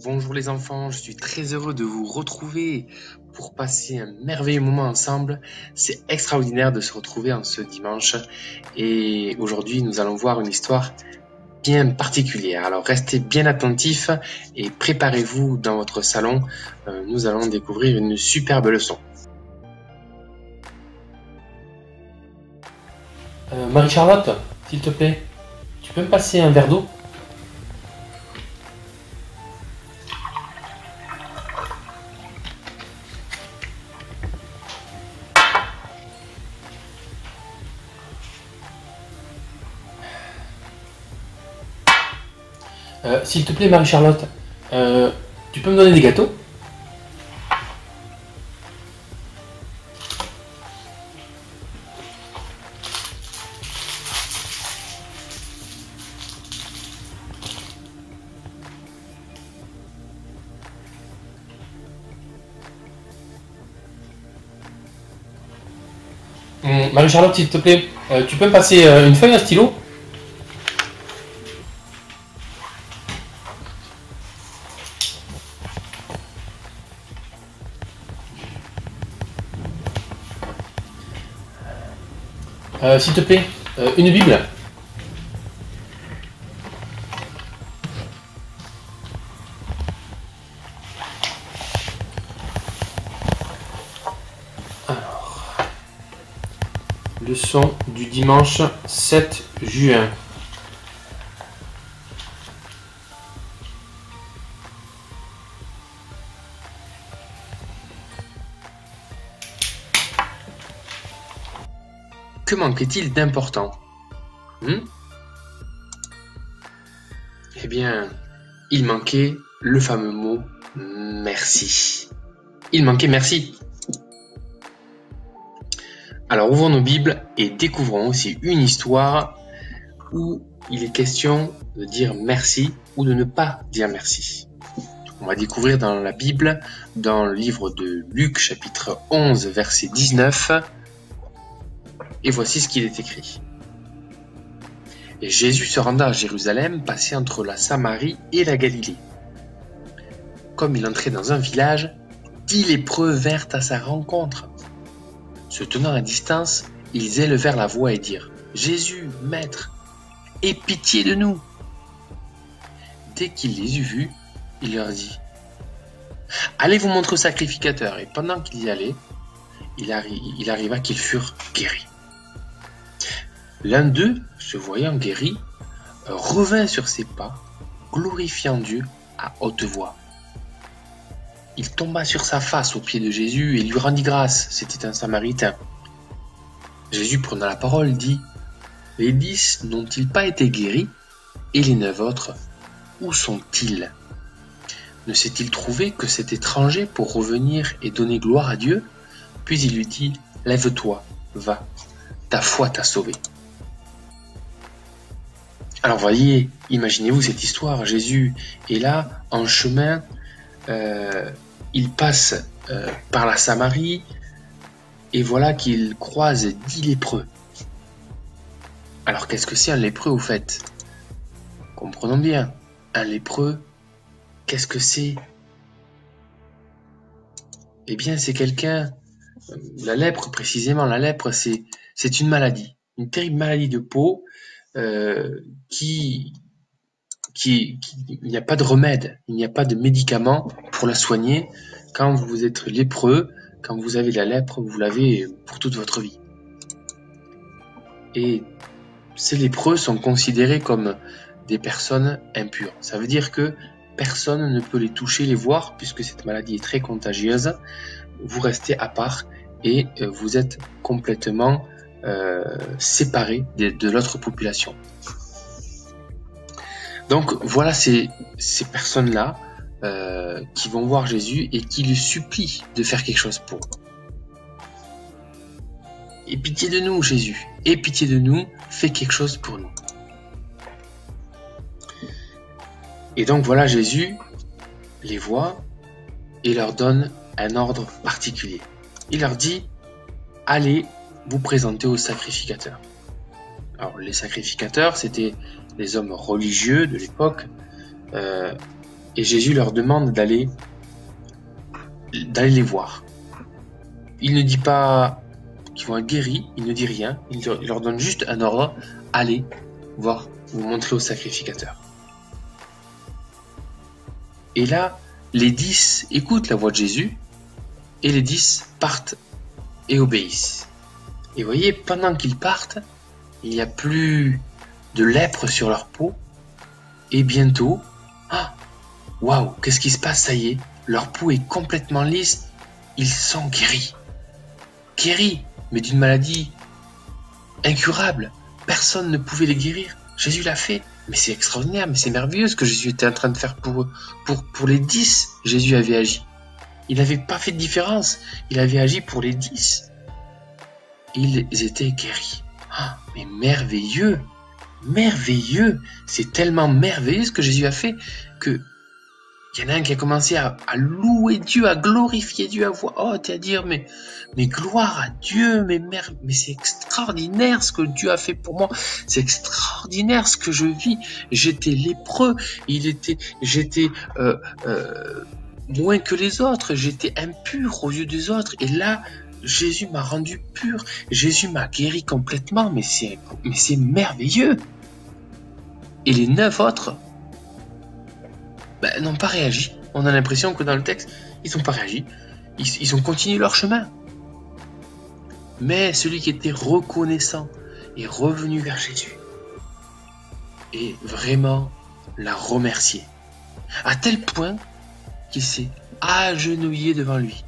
Bonjour les enfants, je suis très heureux de vous retrouver pour passer un merveilleux moment ensemble. C'est extraordinaire de se retrouver en ce dimanche et aujourd'hui nous allons voir une histoire bien particulière. Alors restez bien attentifs et préparez-vous dans votre salon. Nous allons découvrir une superbe leçon. Marie-Charlotte, s'il te plaît, tu peux me passer un verre d'eau? S'il te plaît, Marie-Charlotte, tu peux me donner des gâteaux? Marie-Charlotte, s'il te plaît, tu peux me passer une feuille et un stylo? S'il te plaît, une Bible? Alors, leçon du dimanche 7 juin. Que manquait-il d'important? Eh bien, il manquait le fameux mot merci. Il manquait merci. Alors ouvrons nos Bibles et découvrons aussi une histoire où il est question de dire merci ou de ne pas dire merci. On va découvrir dans la Bible, dans le livre de Luc chapitre 11 verset 19, et voici ce qu'il est écrit. Et Jésus se rendant à Jérusalem, passait entre la Samarie et la Galilée. Comme il entrait dans un village, 10 lépreux vinrent à sa rencontre. Se tenant à distance, ils élevèrent la voix et dirent : Jésus, Maître, aie pitié de nous. Dès qu'il les eut vus, il leur dit : Allez vous montrer au sacrificateur. Et pendant qu'ils y allaient, il arriva qu'ils furent guéris. L'un d'eux, se voyant guéri, revint sur ses pas, glorifiant Dieu à haute voix. Il tomba sur sa face aux pieds de Jésus et lui rendit grâce. C'était un Samaritain. Jésus, prenant la parole, dit : Les 10 n'ont-ils pas été guéris? Et les 9 autres, où sont-ils? Ne s'est-il trouvé que cet étranger pour revenir et donner gloire à Dieu? Puis il lui dit : Lève-toi, va, ta foi t'a sauvé. Alors voyez, imaginez-vous cette histoire. Jésus est là, en chemin, il passe par la Samarie, et voilà qu'il croise 10 lépreux. Alors qu'est-ce que c'est un lépreux au fait? Comprenons bien, un lépreux, qu'est-ce que c'est? Eh bien c'est quelqu'un, la lèpre précisément, la lèpre c'est une maladie, une terrible maladie de peau, il n'y a pas de remède, il n'y a pas de médicament pour la soigner. Quand vous êtes lépreux, quand vous avez la lèpre, vous l'avez pour toute votre vie. Et ces lépreux sont considérés comme des personnes impures. Ça veut dire que personne ne peut les toucher, les voir, puisque cette maladie est très contagieuse. Vous restez à part et vous êtes complètement séparés de l'autre population. Donc voilà ces personnes-là qui vont voir Jésus et qui lui supplient de faire quelque chose pour eux. Aie pitié de nous, Jésus, aie pitié de nous, fais quelque chose pour nous. Et donc voilà, Jésus les voit et leur donne un ordre particulier. Il leur dit : allez vous présenter au sacrificateur. Alors les sacrificateurs, c'était les hommes religieux de l'époque Et Jésus leur demande d'aller les voir. Il ne dit pas qu'ils vont être guéris, il ne dit rien, il leur donne juste un ordre, allez voir, vous montrer au sacrificateur. Et là, les 10 écoutent la voix de Jésus, et les 10 partent et obéissent. Et vous voyez, pendant qu'ils partent, il n'y a plus de lèpre sur leur peau, et bientôt, waouh, qu'est-ce qui se passe? Ça y est, leur peau est complètement lisse, ils sont guéris. Guéris, mais d'une maladie incurable. Personne ne pouvait les guérir. Jésus l'a fait. Mais c'est extraordinaire, mais c'est merveilleux ce que Jésus était en train de faire pour eux. Pour les 10, Jésus avait agi. Il n'avait pas fait de différence. Il avait agi pour les 10. Ils étaient guéris. Mais merveilleux. Merveilleux. C'est tellement merveilleux ce que Jésus a fait que il y en a un qui a commencé à louer Dieu, à glorifier Dieu à voix haute et à dire mais gloire à Dieu, mais c'est extraordinaire ce que Dieu a fait pour moi, c'est extraordinaire ce que je vis. J'étais lépreux, j'étais moins que les autres, j'étais impur aux yeux des autres et là Jésus m'a rendu pur, Jésus m'a guéri complètement, mais c'est merveilleux. Et les 9 autres n'ont pas réagi. On a l'impression que dans le texte, ils n'ont pas réagi. Ils ont continué leur chemin. Mais celui qui était reconnaissant est revenu vers Jésus et vraiment l'a remercié. À tel point qu'il s'est agenouillé devant lui,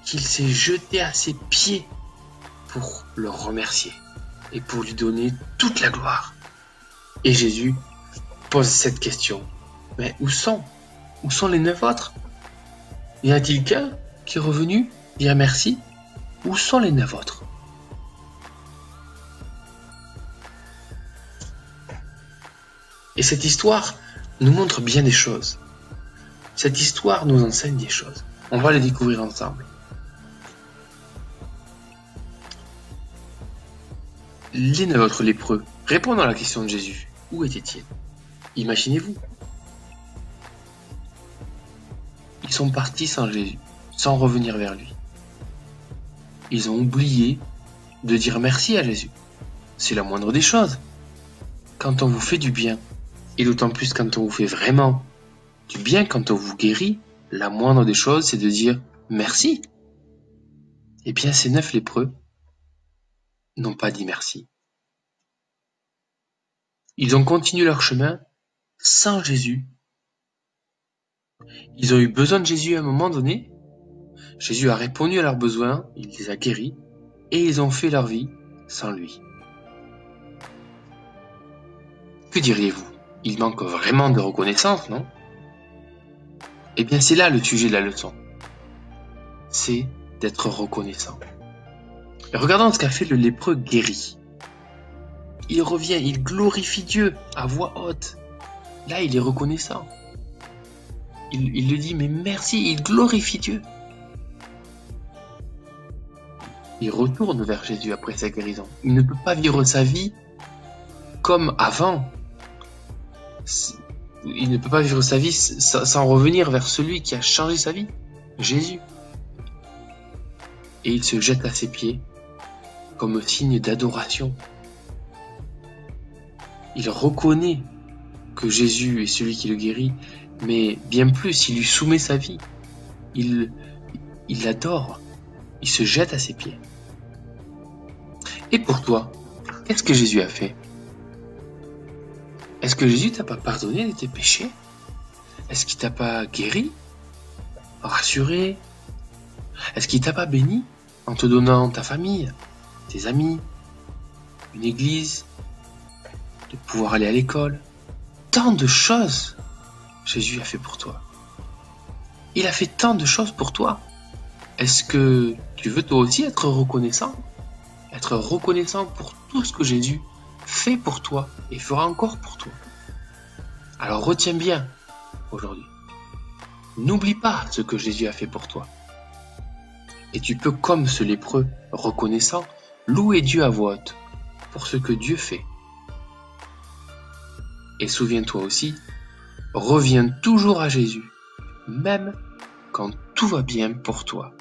qu'il s'est jeté à ses pieds pour le remercier et pour lui donner toute la gloire. Et Jésus pose cette question. Mais où sont les 9 autres? Y a-t-il qu'un qui est revenu dire merci? Où sont les 9 autres? Et cette histoire nous montre bien des choses. Cette histoire nous enseigne des choses. On va les découvrir ensemble. Les 9 autres lépreux répondent à la question de Jésus. Où étaient-ils? Imaginez-vous. Ils sont partis sans Jésus, sans revenir vers lui. Ils ont oublié de dire merci à Jésus. C'est la moindre des choses. Quand on vous fait du bien, et d'autant plus quand on vous fait vraiment du bien, quand on vous guérit, la moindre des choses, c'est de dire merci. Eh bien, ces 9 lépreux n'ont pas dit merci. Ils ont continué leur chemin sans Jésus. Ils ont eu besoin de Jésus à un moment donné. Jésus a répondu à leurs besoins, il les a guéris, et ils ont fait leur vie sans lui. Que diriez-vous? Il manque vraiment de reconnaissance, non? Eh bien, c'est là le sujet de la leçon. C'est d'être reconnaissant. Et regardons ce qu'a fait le lépreux guéri. Il revient, il glorifie Dieu à voix haute. Là, il est reconnaissant. Il le dit, mais merci, il glorifie Dieu. Il retourne vers Jésus après sa guérison. Il ne peut pas vivre sa vie comme avant. Il ne peut pas vivre sa vie sans revenir vers celui qui a changé sa vie, Jésus. Et il se jette à ses pieds comme signe d'adoration. Il reconnaît que Jésus est celui qui le guérit, mais bien plus, il lui soumet sa vie. Il l'adore. Il se jette à ses pieds. Et pour toi, qu'est-ce que Jésus a fait? Est-ce que Jésus t'a pas pardonné de tes péchés? Est-ce qu'il t'a pas guéri? Rassuré? Est-ce qu'il t'a pas béni en te donnant ta famille, tes amis, une église, de pouvoir aller à l'école? Tant de choses Jésus a fait pour toi. Il a fait tant de choses pour toi. Est-ce que tu veux toi aussi être reconnaissant? Être reconnaissant pour tout ce que Jésus fait pour toi et fera encore pour toi. Alors retiens bien aujourd'hui. N'oublie pas ce que Jésus a fait pour toi. Et tu peux, comme ce lépreux reconnaissant, louer Dieu à voix haute pour ce que Dieu fait. Et souviens-toi aussi Reviens toujours à Jésus, même quand tout va bien pour toi.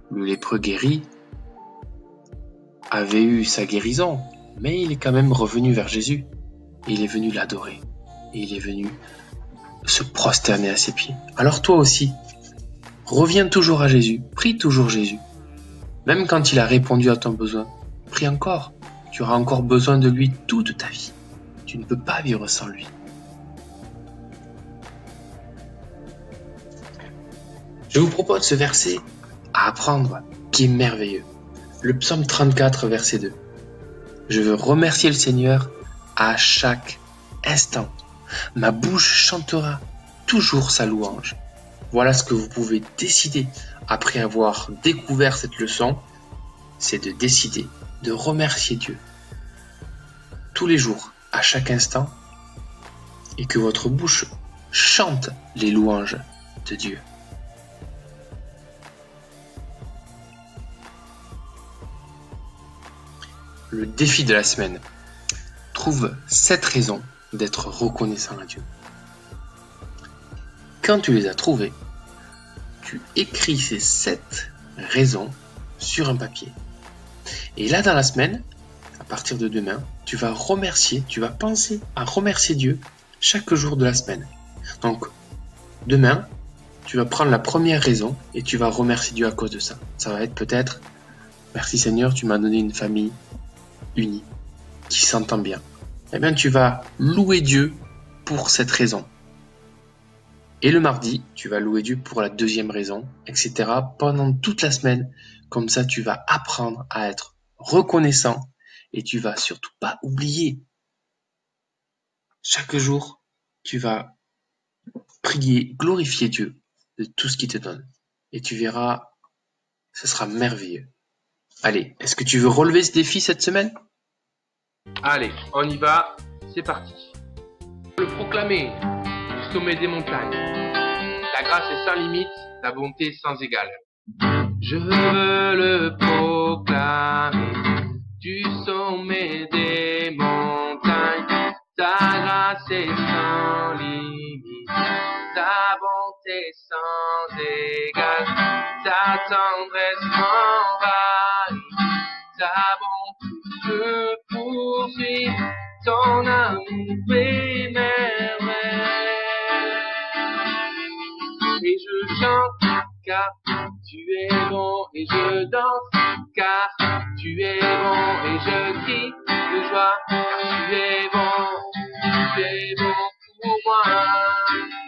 Le lépreux guéri avait eu sa guérison, mais il est quand même revenu vers Jésus. Il est venu l'adorer. Et il est venu se prosterner à ses pieds. Alors toi aussi, reviens toujours à Jésus, prie toujours Jésus. Même quand il a répondu à ton besoin, prie encore. Tu auras encore besoin de lui toute ta vie. Tu ne peux pas vivre sans lui. Je vous propose ce verset à apprendre qui est merveilleux. Le psaume 34, verset 2. Je veux remercier le Seigneur à chaque instant. Ma bouche chantera toujours sa louange. Voilà ce que vous pouvez décider après avoir découvert cette leçon, c'est de décider de remercier Dieu tous les jours, à chaque instant, et que votre bouche chante les louanges de Dieu. Le défi de la semaine. Trouve 7 raisons d'être reconnaissant à Dieu. Quand tu les as trouvées, tu écris ces 7 raisons sur un papier. Et là, dans la semaine, à partir de demain, tu vas penser à remercier Dieu chaque jour de la semaine. Donc, demain, tu vas prendre la première raison et tu vas remercier Dieu à cause de ça. Ça va être peut-être, merci Seigneur, tu m'as donné une famille unie, qui s'entend bien. Eh bien, tu vas louer Dieu pour cette raison. Et le mardi, tu vas louer Dieu pour la deuxième raison, etc. pendant toute la semaine. Comme ça, tu vas apprendre à être reconnaissant et tu vas surtout pas oublier. Chaque jour, tu vas prier, glorifier Dieu de tout ce qu'il te donne. Et tu verras, ce sera merveilleux. Allez, est-ce que tu veux relever ce défi cette semaine ? Allez, on y va, c'est parti. Le proclamer du sommet des montagnes. La grâce est sans limite, la bonté sans égale. Je veux le proclamer du sommet des montagnes. Ta grâce est sans limite, ta bonté sans égale. Ta tendresse m'envahit, ta bonté me poursuit, ton amour est merveilleux. Et je chante car tu es bon, et je danse car tu es bon, et je crie de joie car tu es bon pour moi.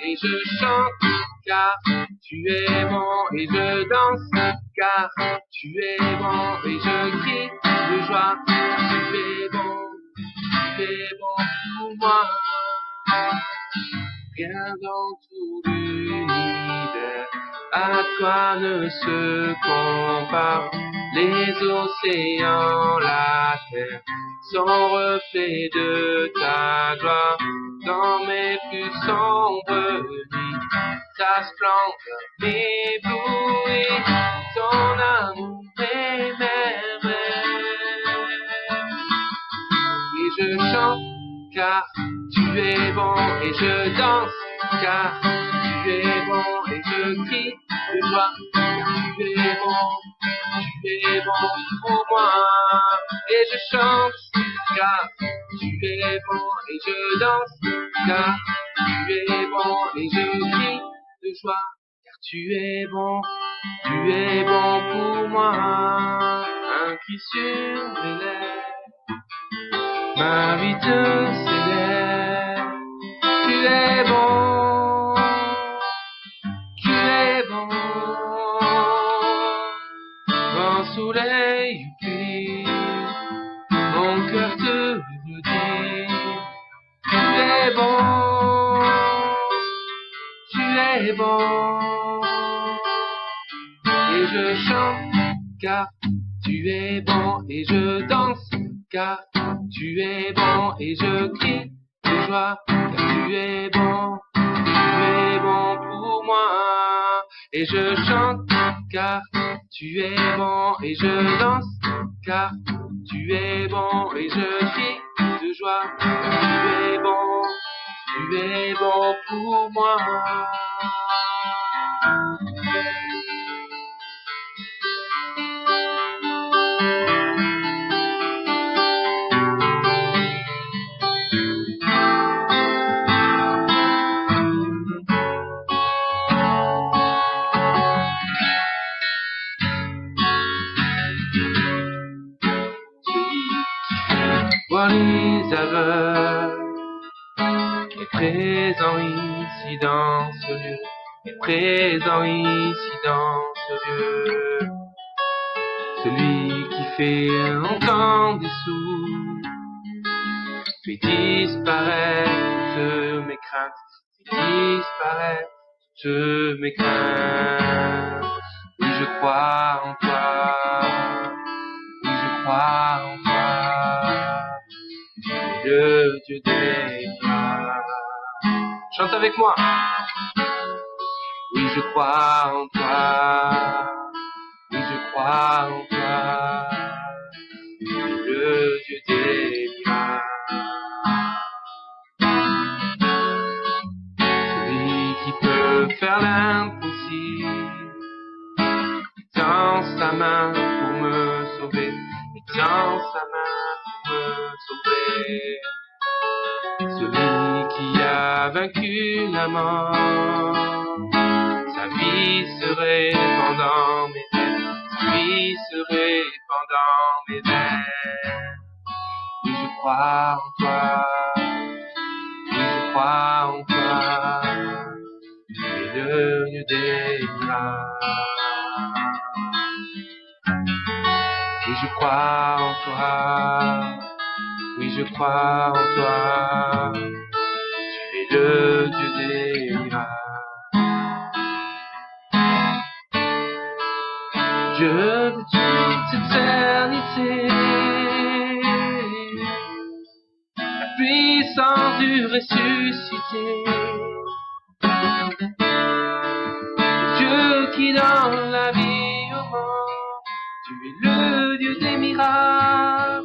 Et je chante car tu es bon, et je danse car tu es bon, et je crie de joie car tu es bon pour moi. Rien dans tout l'univers à toi ne se compare. Les océans, la terre sont reflets de ta gloire. Dans mes plus sombres nuits, ta splendeur m'éblouit. Ton amour est merveilleux. Et je chante car tu es bon, et je danse car tu es bon, et je crie de joie car tu es bon pour moi. Et je chante car tu es bon, et je danse car tu es bon, et je crie de joie car tu es bon pour moi. Un cri sur mes lèvres, ma vie te célèbre. Tu es bon, quand le soleil brille, mon cœur te le dit. Tu es bon, et je chante car tu es bon, et je danse car tu es bon, et je crie de joie car tu es bon pour moi. Et je chante car tu es bon, et je danse car tu es bon, et je crie de joie car tu es bon tu es bon pour moi. Voir les aveugles est présent ici dans ce lieu, est présent ici dans ce lieu. Celui qui fait entendre des sourds, fait disparaître mes craintes, fait disparaître mes craintes. Oui, je crois en toi, oui, je crois en toi, tu es le Dieu des miracles. Chante avec moi. Oui, je crois en toi, oui, je crois en toi, tu es le Dieu des miracles. Celui qui peut faire l'impossible, il tend sa main pour me sauver, il tend sa main pour me sauver. Celui qui a vaincu la mort, sa vie se répand dans mes veines, sa vie se répand dans mes veines. Oui, je crois en toi, oui, je crois en toi, tu es le Dieu des miracles. Oui, je crois en toi, oui, je crois en toi, tu es le Dieu des miracles. Dieu de toute éternité, la puissance du ressuscité, Dieu qui donne la vie au monde, tu es le Dieu des miracles,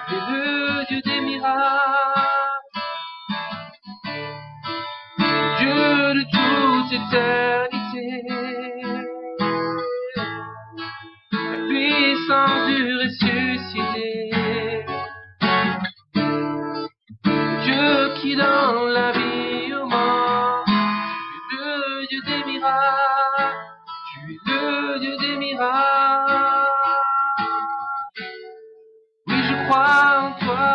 tu es le Dieu des miracles, Dieu de toute éternité. Puissance du ressuscité, Dieu qui donne la vie au monde, tu es le Dieu des miracles, tu es le Dieu des miracles. Oui, je crois en toi,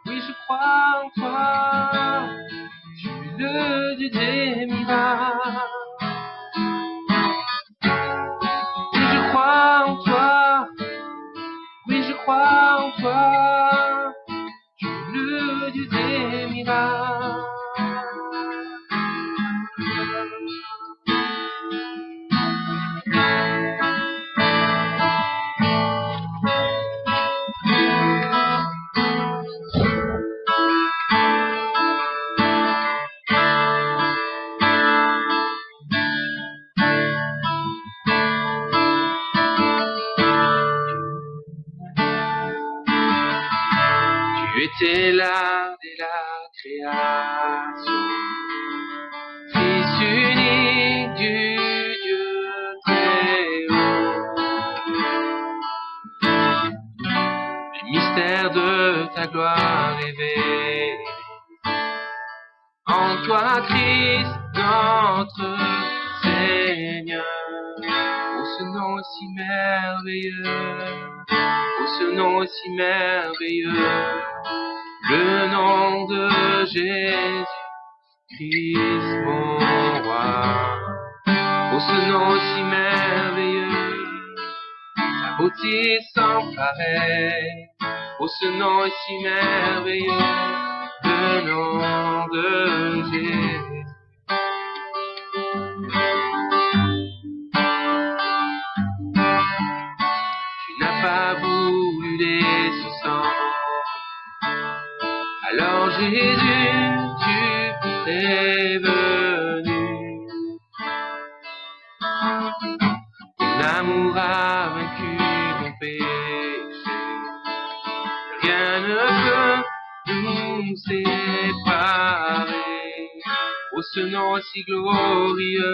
oui, je crois en toi, tu es le Dieu des miracles. Oui, je crois en toi, tu es le Dieu des miracles. Tu étais là dès la création, Fils unique du Dieu très haut. Les mystères de ta gloire révélés, en toi Christ notre Seigneur. Oh, ce nom si merveilleux, oh, ce nom si merveilleux, le nom de Jésus Christ mon roi. Oh, ce nom si merveilleux, sa beauté sans pareil. Oh, ce nom si merveilleux, le nom de Jésus. Tu n'as pas voulu laisser sang. Alors Jésus, tu es venu. Ton amour a vaincu mon péché. Rien ne peut nous séparer. ce nom est si glorieux,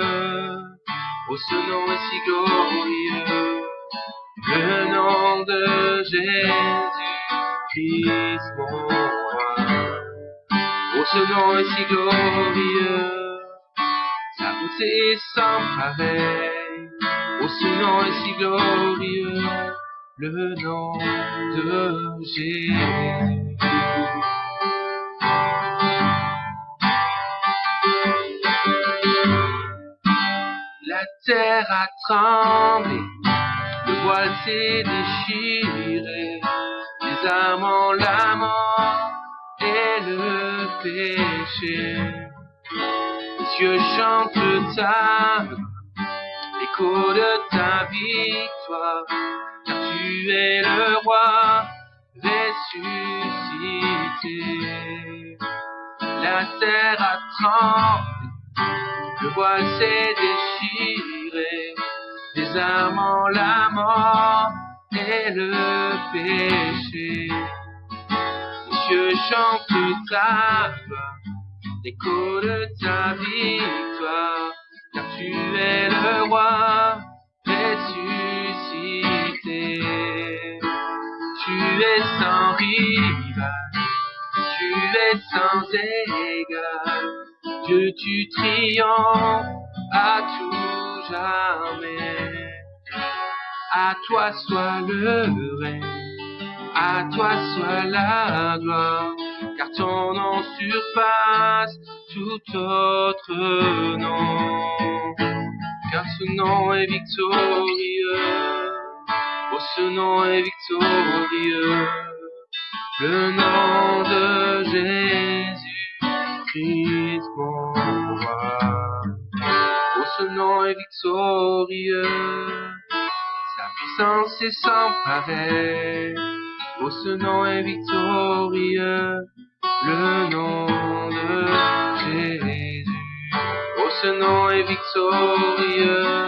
oh ce nom est si glorieux, le nom de Jésus-Christ mon roi. Oh ce nom est si glorieux, sa beauté est sans pareil. Oh ce nom est si glorieux, le nom de Jésus. La terre a tremblé, le voile s'est déchiré, les âmes en la mort et le péché. Les cieux chantent ta gloire, l'écho de ta victoire, car tu es le roi ressuscité. La terre a tremblé, le voile s'est déchiré, les âmes en la mort et le péché. Les cieux chantent ta gloire, l'écho de ta victoire, car tu es le roi ressuscité. Tu es sans rival, tu es sans égal, Dieu tu triomphes à tout jamais. À toi soit le règne, à toi soit la gloire, car ton nom surpasse tout autre nom. Car ce nom est victorieux, oh ce nom est victorieux, le nom de Jésus-Christ mon roi. Oh ce nom est victorieux, sa puissance est sans pareil. Oh ce nom est victorieux, le nom de Jésus. Oh ce nom est victorieux,